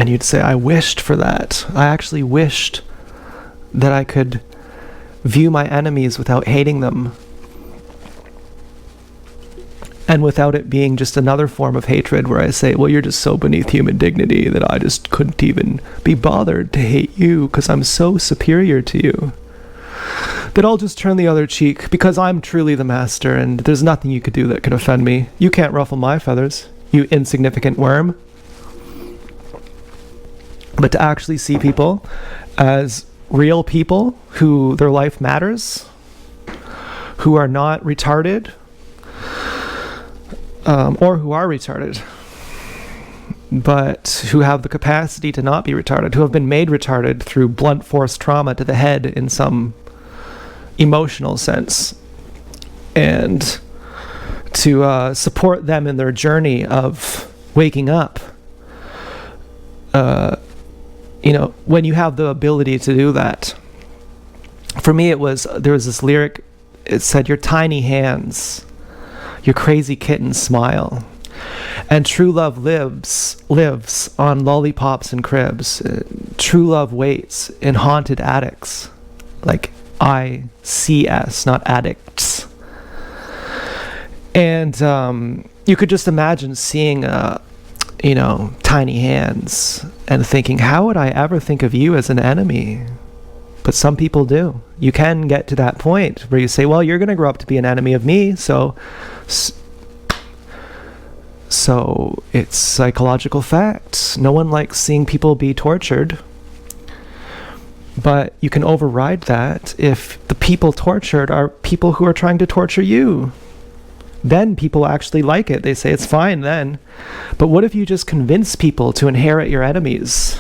And you'd say, I wished for that. I actually wished that I could view my enemies without hating them. And without it being just another form of hatred where I say, well, you're just so beneath human dignity that I just couldn't even be bothered to hate you because I'm so superior to you. That I'll just turn the other cheek because I'm truly the master and there's nothing you could do that could offend me. You can't ruffle my feathers, you insignificant worm. But to actually see people as real people who their life matters, who are not retarded, or who are retarded, but who have the capacity to not be retarded, who have been made retarded through blunt force trauma to the head in some emotional sense, and to support them in their journey of waking up. When you have the ability to do that. For me, there was this lyric, it said, your tiny hands, your crazy kitten smile, and true love lives on lollipops and cribs. True love waits in haunted attics, like ICS, not addicts. And you could just imagine seeing tiny hands and thinking, how would I ever think of you as an enemy? But some people do. You can get to that point where you say, well, you're going to grow up to be an enemy of me, so it's psychological fact. No one likes seeing people be tortured. But you can override that if the people tortured are people who are trying to torture you. Then people actually like it. They say it's fine then. But what if you just convince people to inherit your enemies?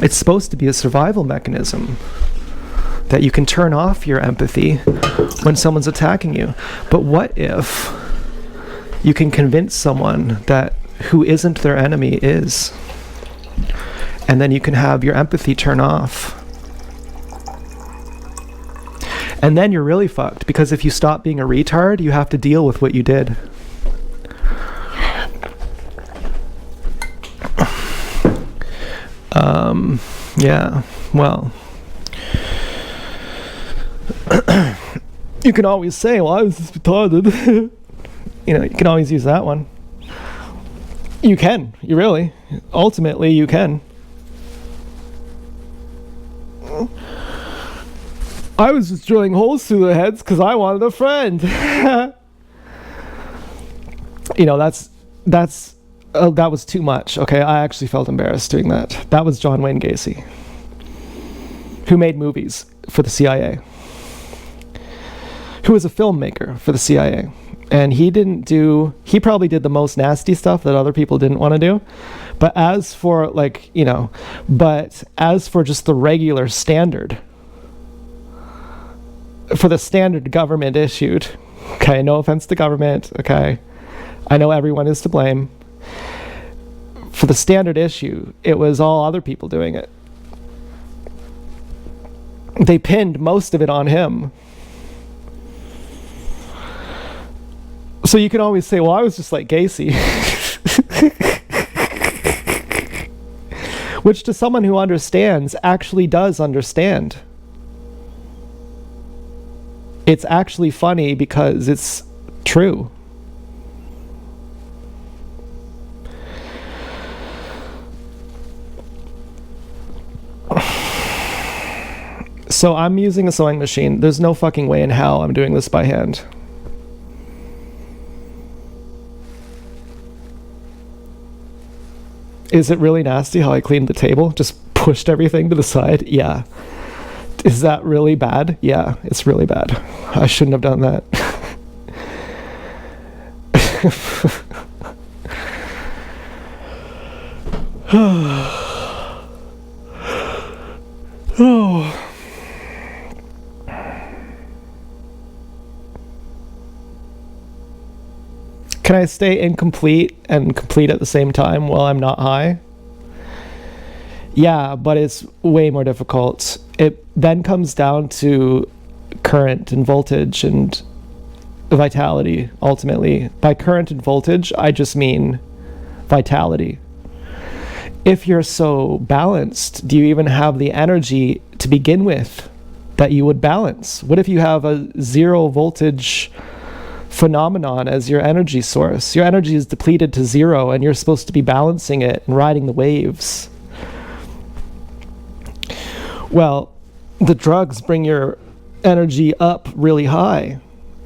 It's supposed to be a survival mechanism that you can turn off your empathy when someone's attacking you. But what if you can convince someone that who isn't their enemy is? And then you can have your empathy turn off. And then you're really fucked, because if you stop being a retard, you have to deal with what you did. Yeah, well, you can always say, well, I was just retarded. You can always use that one. You can, ultimately you can. I was just drilling holes through their heads because I wanted a friend. That was too much. Okay, I actually felt embarrassed doing that. That was John Wayne Gacy, who made movies for the CIA, who was a filmmaker for the CIA. And he probably did the most nasty stuff that other people didn't want to do. But as for just the regular standard, for the standard government issued, okay, no offense to government, okay, I know everyone is to blame. For the standard issue, it was all other people doing it. They pinned most of it on him. So you can always say, well, I was just like Gacy. Which to someone who understands actually does understand. It's actually funny because it's true. So I'm using a sewing machine. There's no fucking way in hell I'm doing this by hand. Is it really nasty how I cleaned the table? Just pushed everything to the side? Yeah. Is that really bad? Yeah, it's really bad. I shouldn't have done that. Oh. Can I stay incomplete and complete at the same time while I'm not high? Yeah, but it's way more difficult. It then comes down to current and voltage and vitality, ultimately. By current and voltage, I just mean vitality. if you're so balanced, do you even have the energy to begin with that you would balance? What if you have a zero voltage phenomenon as your energy source? Your energy is depleted to zero and you're supposed to be balancing it and riding the waves. Well, the drugs bring your energy up really high.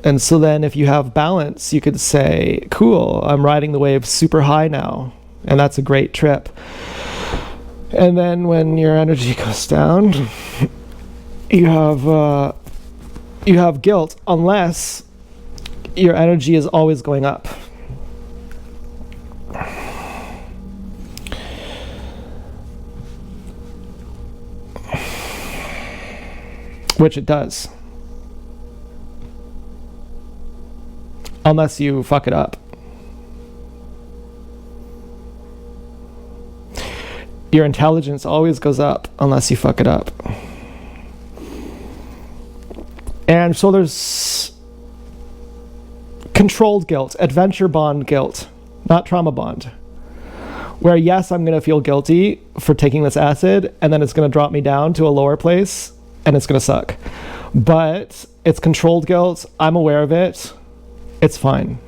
And so then if you have balance, you could say, cool, I'm riding the waves super high now. And that's a great trip. And then when your energy goes down, you have guilt, unless your energy is always going up. Which it does. Unless you fuck it up. Your intelligence always goes up unless you fuck it up. And so there's controlled guilt, adventure bond guilt, not trauma bond. Where yes, I'm going to feel guilty for taking this acid, and then it's going to drop me down to a lower place, and it's going to suck. But it's controlled guilt. I'm aware of it. It's fine.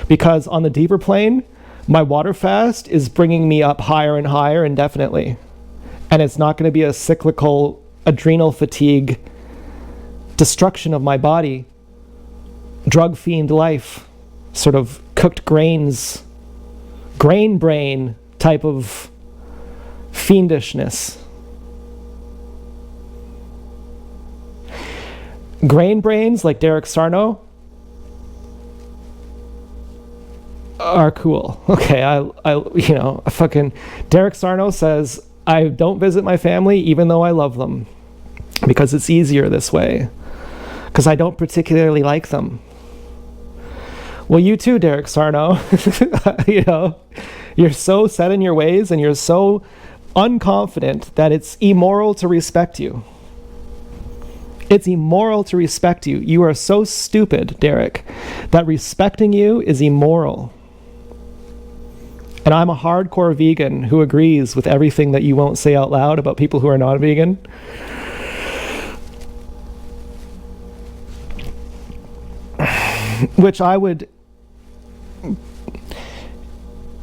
Because on the deeper plane, my water fast is bringing me up higher and higher indefinitely. And it's not going to be a cyclical adrenal fatigue destruction of my body, drug fiend life, sort of cooked grains, grain brain type of fiendishness. Grain brains like Derek Sarno are cool. Okay, fucking Derek Sarno says, I don't visit my family even though I love them because it's easier this way, because I don't particularly like them. Well, you too, Derek Sarno. You're so set in your ways and you're so unconfident that it's immoral to respect you. It's immoral to respect you. You are so stupid, Derek, that respecting you is immoral. And I'm a hardcore vegan who agrees with everything that you won't say out loud about people who are not vegan. Which I would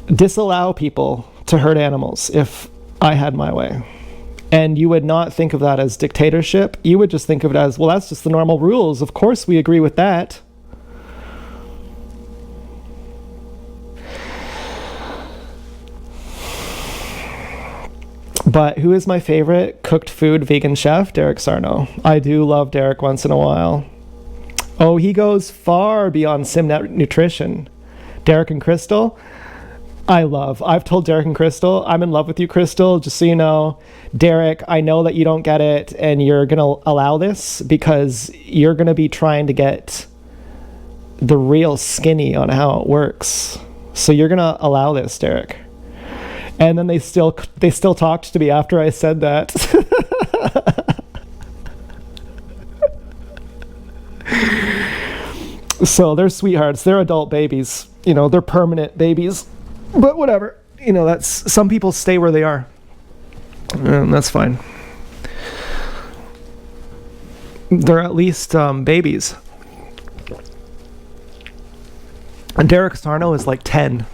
disallow people to hurt animals if I had my way. And you would not think of that as dictatorship. You would just think of it as, well, that's just the normal rules. Of course we agree with that. But who is my favorite cooked food vegan chef? Derek Sarno. I do love Derek once in a while. Oh, he goes far beyond SimNet nutrition. Derek and Crystal, I've told Derek and Crystal, I'm in love with you, Crystal, just so you know. Derek, I know that you don't get it and you're going to allow this because you're going to be trying to get the real skinny on how it works. So you're going to allow this, Derek. And then they still talked to me after I said that. So they're sweethearts. They're adult babies. They're permanent babies. But whatever. That's, some people stay where they are. And that's fine. They're at least babies. And Derek Sarno is like 10.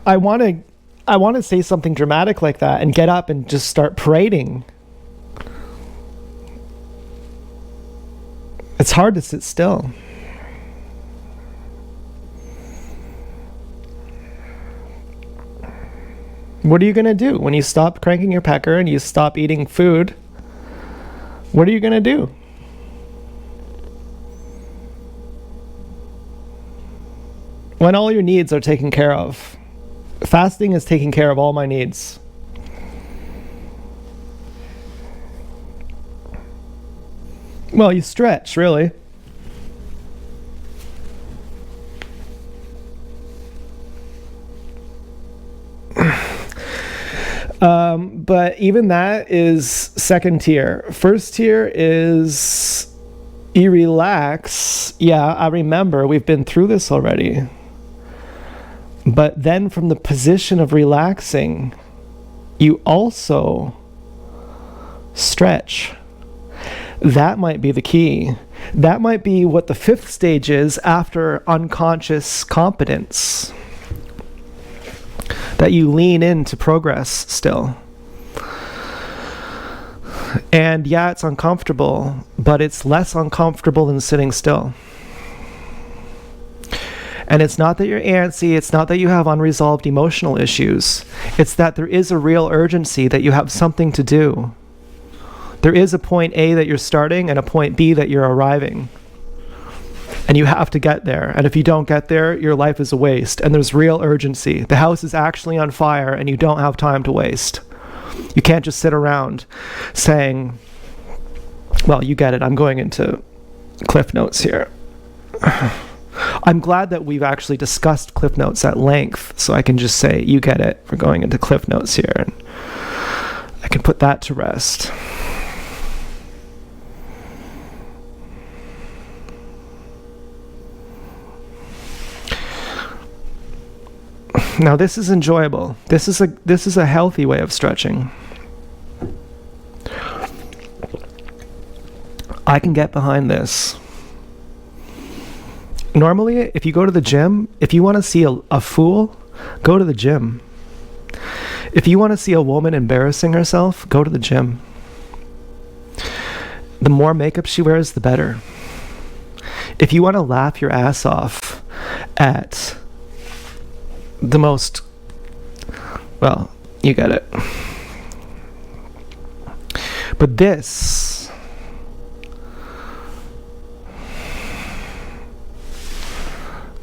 I want to say something dramatic like that and get up and just start parading. It's hard to sit still. What are you going to do when you stop cranking your pecker and you stop eating food? What are you going to do? When all your needs are taken care of. Fasting is taking care of all my needs. Well, you stretch, really. But even that is second tier. First tier is You relax. Yeah, I remember. We've been through this already. But then from the position of relaxing, you also stretch. That might be the key. That might be what the fifth stage is after unconscious competence. That you lean into progress still. And yeah, it's uncomfortable, but it's less uncomfortable than sitting still. And it's not that you're antsy, it's not that you have unresolved emotional issues. It's that there is a real urgency that you have something to do. There is a point A that you're starting and a point B that you're arriving. And you have to get there. And if you don't get there, your life is a waste. And there's real urgency. The house is actually on fire and you don't have time to waste. You can't just sit around saying, well, you get it. I'm going into Cliff Notes here. I'm glad that we've actually discussed Cliff Notes at length, so I can just say, you get it. We're going into Cliff Notes here. And I can put that to rest. Now this is enjoyable. This is a healthy way of stretching. I can get behind this. Normally, if you go to the gym, if you want to see a fool, go to the gym. If you want to see a woman embarrassing herself, go to the gym. The more makeup she wears, the better. If you want to laugh your ass off at the most, well, you get it. But this,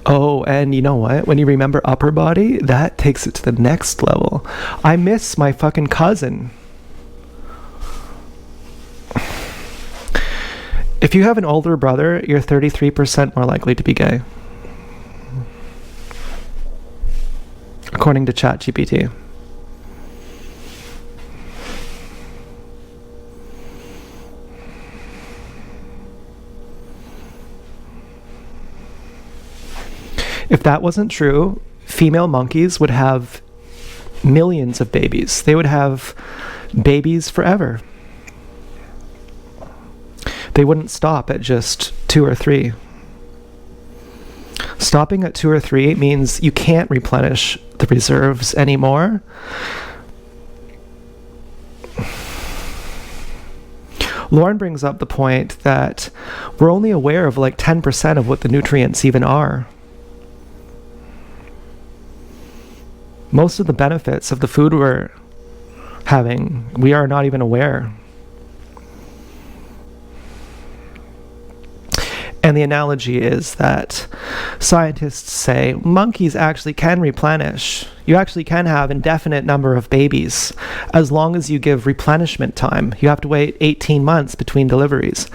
oh, and you know what? When you remember upper body, that takes it to the next level. I miss my fucking cousin. If you have an older brother, you're 33% more likely to be gay. According to ChatGPT. If that wasn't true, female monkeys would have millions of babies. They would have babies forever. They wouldn't stop at just 2 or 3. Stopping at 2 or 3 means you can't replenish the reserves anymore. Lauren brings up the point that we're only aware of like 10% of what the nutrients even are. Most of the benefits of the food we're having, we are not even aware. And the analogy is that scientists say monkeys actually can replenish. You actually can have indefinite number of babies as long as you give replenishment time. You have to wait 18 months between deliveries.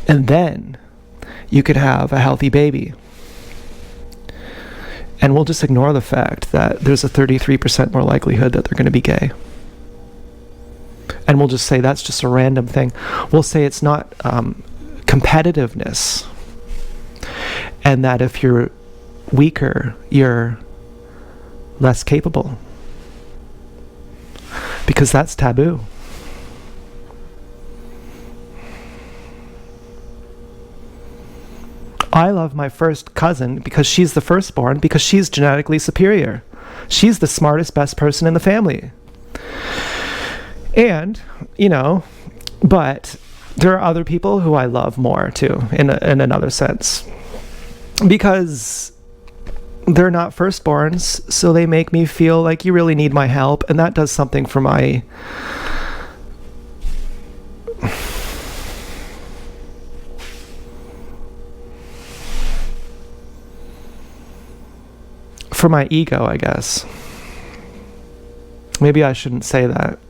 And then you could have a healthy baby. And we'll just ignore the fact that there's a 33% more likelihood that they're going to be gay. And we'll just say that's just a random thing. We'll say it's not competitiveness. And that if you're weaker, you're less capable. Because that's taboo. I love my first cousin because she's the firstborn, because she's genetically superior. She's the smartest, best person in the family. And, you know, but there are other people who I love more too, in another sense. Because they're not firstborns, so they make me feel like you really need my help, and that does something for my ego, I guess. Maybe I shouldn't say that.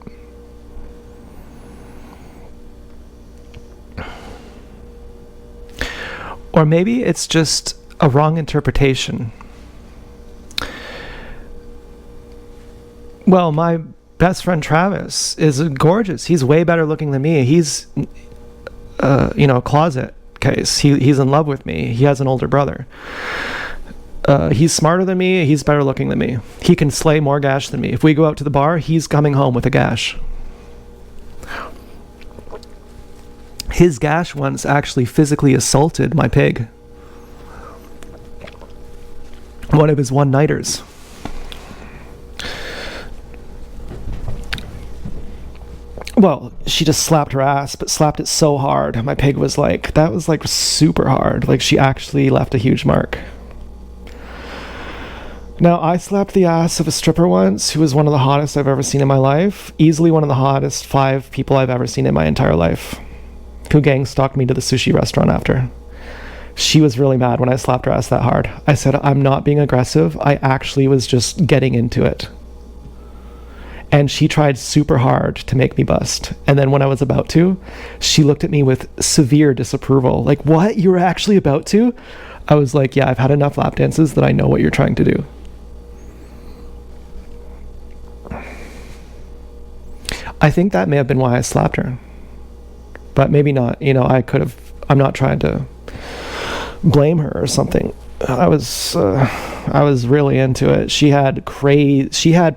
Or maybe it's just a wrong interpretation. Well, my best friend Travis is gorgeous. He's way better looking than me. He's, a closet case. He's in love with me. He has an older brother. He's smarter than me. He's better looking than me. He can slay more gash than me. If we go out to the bar, he's coming home with a gash. His gash once actually physically assaulted my pig. One of his one-nighters. Well, she just slapped her ass, but slapped it so hard. My pig was like, that was like super hard. Like she actually left a huge mark. Now, I slapped the ass of a stripper once who was one of the hottest I've ever seen in my life. Easily one of the hottest 5 people I've ever seen in my entire life. Who gang stalked me to the sushi restaurant after. She was really mad when I slapped her ass that hard. I said, I'm not being aggressive. I actually was just getting into it. And she tried super hard to make me bust. And then when I was about to, she looked at me with severe disapproval. Like, what? You were actually about to? I was like, yeah, I've had enough lap dances that I know what you're trying to do. I think that may have been why I slapped her. But maybe not. You know, I'm not trying to blame her or something. I was really into it. She had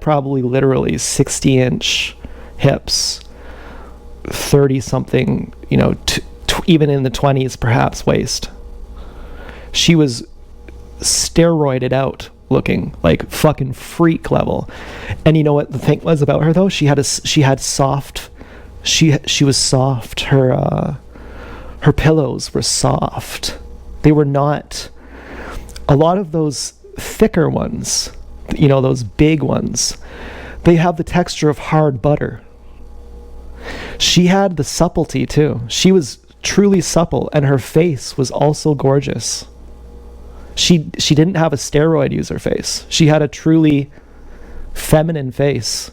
probably literally 60-inch hips, 30 something, you know, even in the 20s perhaps waist. She was steroided out looking, like fucking freak level. And you know what the thing was about her though? She was soft. Her pillows were soft. They were not a lot of those thicker ones, you know, those big ones. They have the texture of hard butter. She had the supplety too. She was truly supple, and her face was also gorgeous. She didn't have a steroid user face. She had a truly feminine face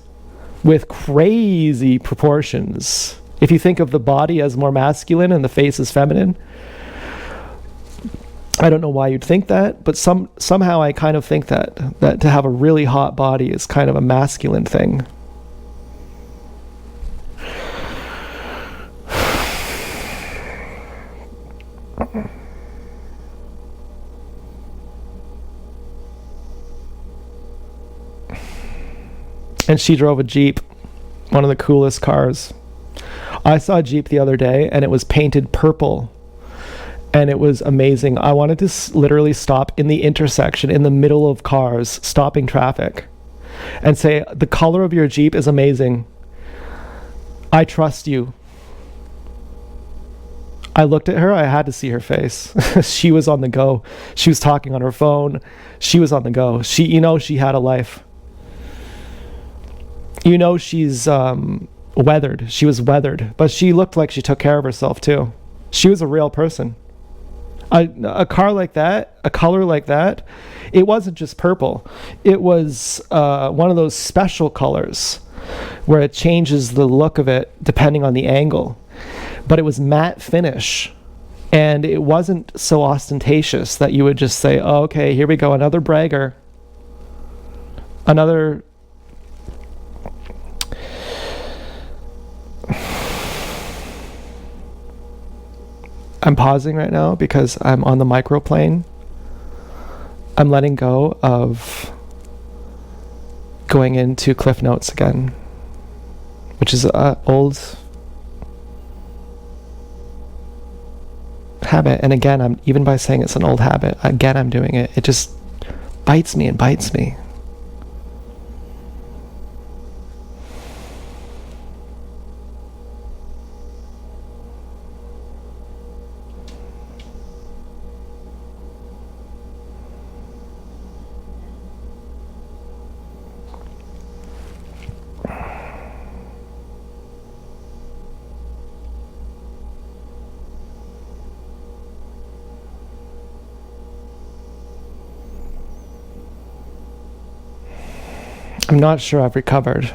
with crazy proportions. If you think of the body as more masculine and the face as feminine, I don't know why you'd think that, but somehow I kind of think that to have a really hot body is kind of a masculine thing. And she drove a Jeep, one of the coolest cars. I saw a Jeep the other day, and it was painted purple, and it was amazing. I wanted to literally stop in the intersection, in the middle of cars, stopping traffic, and say, the color of your Jeep is amazing. I trust you. I looked at her. I had to see her face. She was on the go. She was talking on her phone. She was on the go. She had a life. You know, she's weathered. She was weathered, but she looked like she took care of herself too. She was a real person. A car like that, a color like that, it wasn't just purple. It was one of those special colors where it changes the look of it depending on the angle. But it was matte finish, and it wasn't so ostentatious that you would just say, oh, okay, here we go, another bragger. Another... I'm pausing right now because I'm on the microplane. I'm letting go of going into Cliff Notes again, which is an old habit. And again, even by saying it's an old habit, again, I'm doing it. It just bites me and bites me. I'm not sure I've recovered.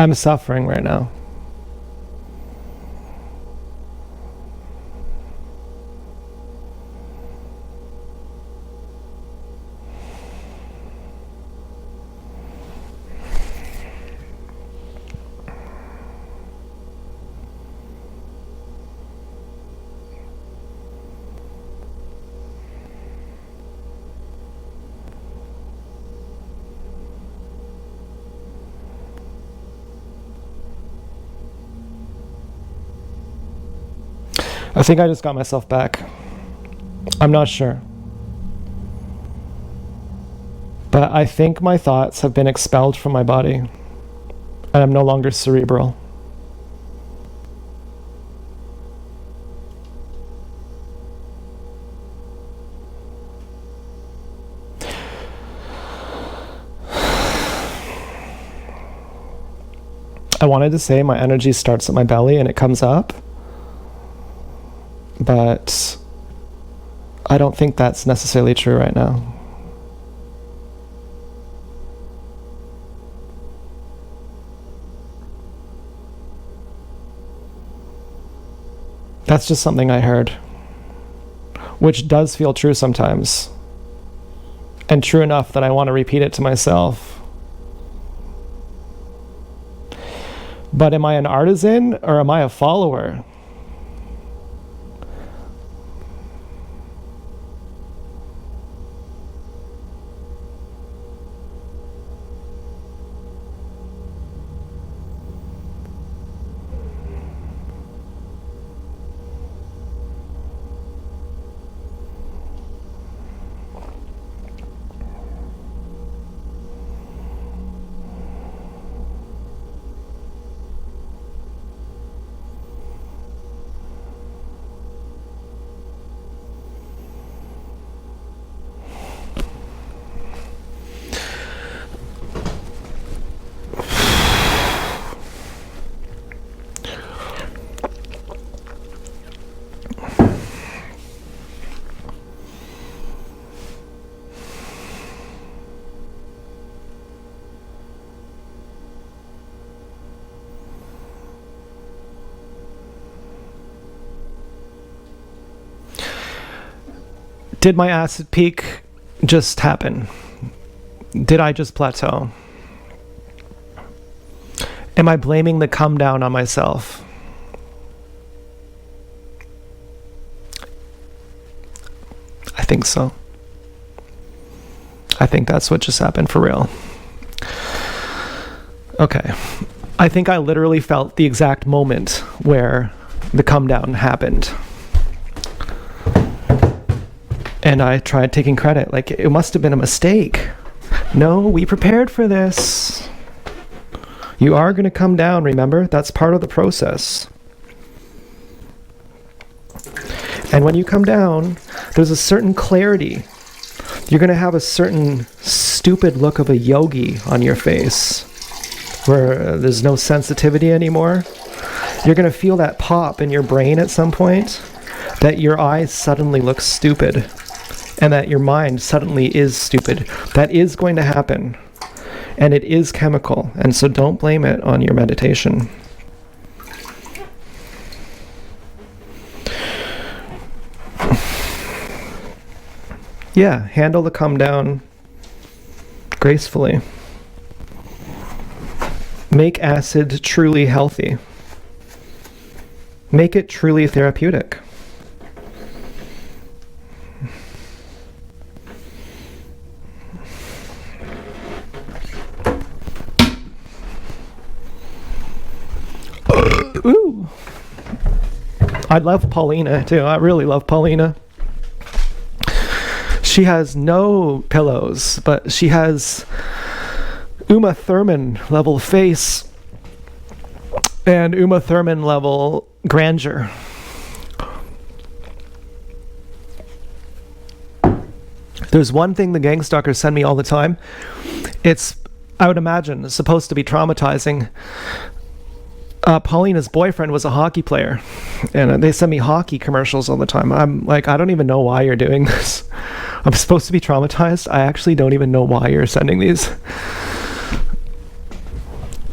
I'm suffering right now. I think I just got myself back. I'm not sure. But I think my thoughts have been expelled from my body, and I'm no longer cerebral. I wanted to say my energy starts at my belly and it comes up, but I don't think that's necessarily true right now. That's just something I heard, which does feel true sometimes, and true enough that I want to repeat it to myself. But am I an artisan or am I a follower? Did my acid peak just happen? Did I just plateau? Am I blaming the come down on myself? I think so. I think that's what just happened for real. Okay. I think I literally felt the exact moment where the come down happened. And I tried taking credit, like it must have been a mistake. No, we prepared for this. You are going to come down, remember? That's part of the process. And when you come down, there's a certain clarity. You're going to have a certain stupid look of a yogi on your face, where there's no sensitivity anymore. You're going to feel that pop in your brain at some point, that your eyes suddenly look stupid. And that your mind suddenly is stupid. That is going to happen. And it is chemical. And so don't blame it on your meditation. Yeah, handle the come down gracefully. Make acid truly healthy. Make it truly therapeutic. Ooh. I love Paulina too. I really love Paulina. She has no pillows, but she has Uma Thurman level face and Uma Thurman level grandeur. There's one thing the gang stalkers send me all the time. It's, I would imagine, supposed to be traumatizing. Paulina's boyfriend was a hockey player, and they send me hockey commercials all the time. I'm like, I don't even know why you're doing this. I'm supposed to be traumatized. I actually don't even know why you're sending these.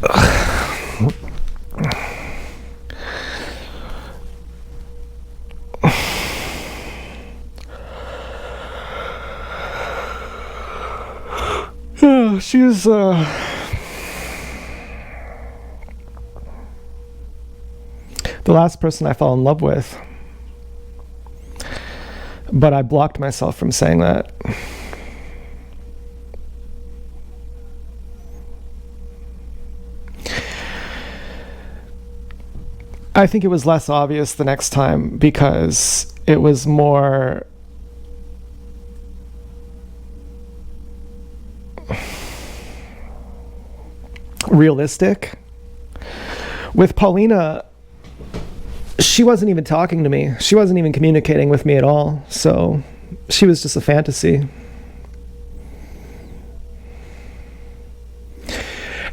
Ugh. Yeah, she's the last person I fell in love with. But I blocked myself from saying that. I think it was less obvious the next time because it was more realistic. With Paulina, she wasn't even talking to me. She wasn't even communicating with me at all. So she was just a fantasy.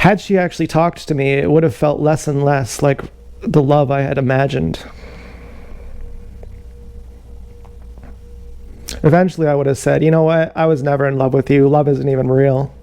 Had she actually talked to me, it would have felt less and less like the love I had imagined. Eventually I would have said, you know what? I was never in love with you. Love isn't even real.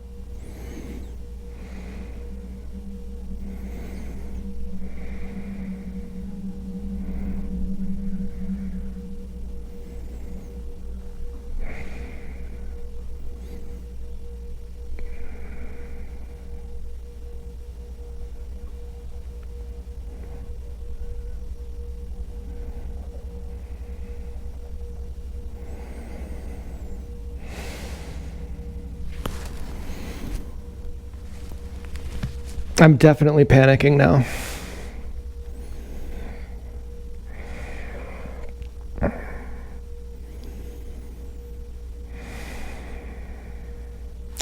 I'm definitely panicking now.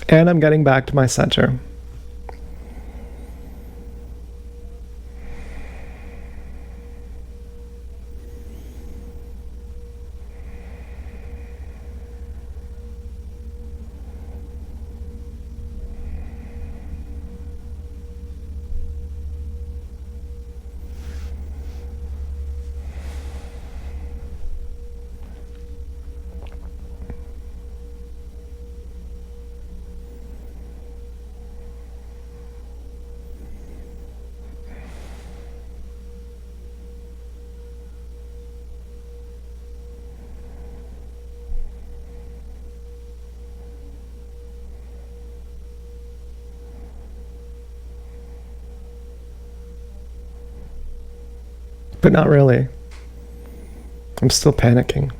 And I'm getting back to my center. But not really. I'm still panicking.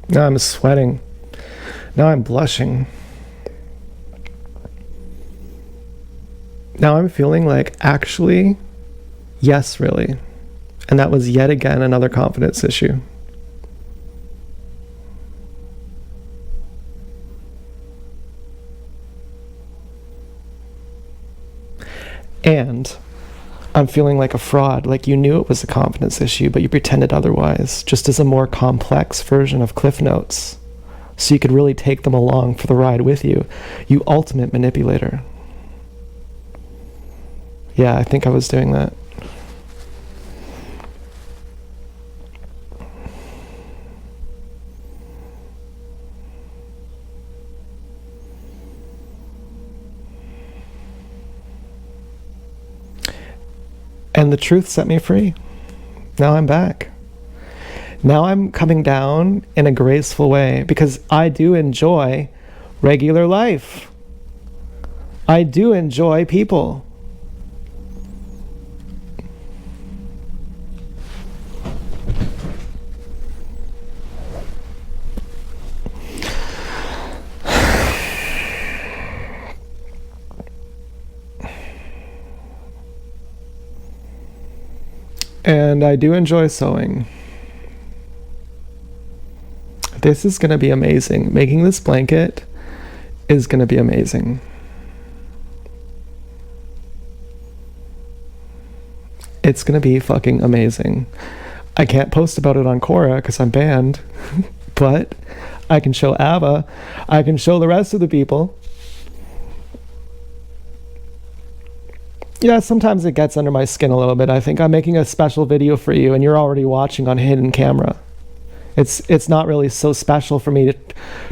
Now I'm sweating. Now I'm blushing. Now I'm feeling like, actually, yes, really. And that was yet again another confidence issue. And I'm feeling like a fraud, like you knew it was a confidence issue, but you pretended otherwise, just as a more complex version of Cliff Notes, so you could really take them along for the ride with you. You ultimate manipulator. Yeah, I think I was doing that. And the truth set me free. Now I'm back. Now I'm coming down in a graceful way because I do enjoy regular life. I do enjoy people. And I do enjoy sewing. This is going to be amazing. Making this blanket is going to be amazing. It's going to be fucking amazing. I can't post about it on Quora because I'm banned, but I can show Ava. I can show the rest of the people. Yeah, sometimes it gets under my skin a little bit. I think I'm making a special video for you and you're already watching on hidden camera. It's not really so special for me to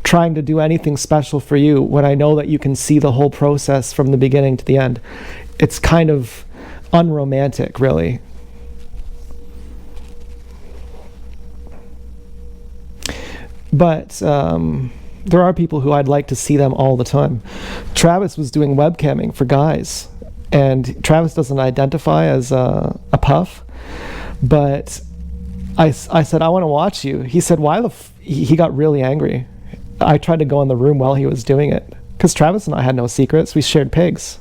trying to do anything special for you when I know that you can see the whole process from the beginning to the end. It's kind of unromantic, really. But there are people who I'd like to see them all the time. Travis was doing webcamming for guys, and Travis doesn't identify as a puff, but I said, I want to watch you. He said, why he got really angry. I tried to go in the room while he was doing it, because Travis and I had no secrets. We shared pigs.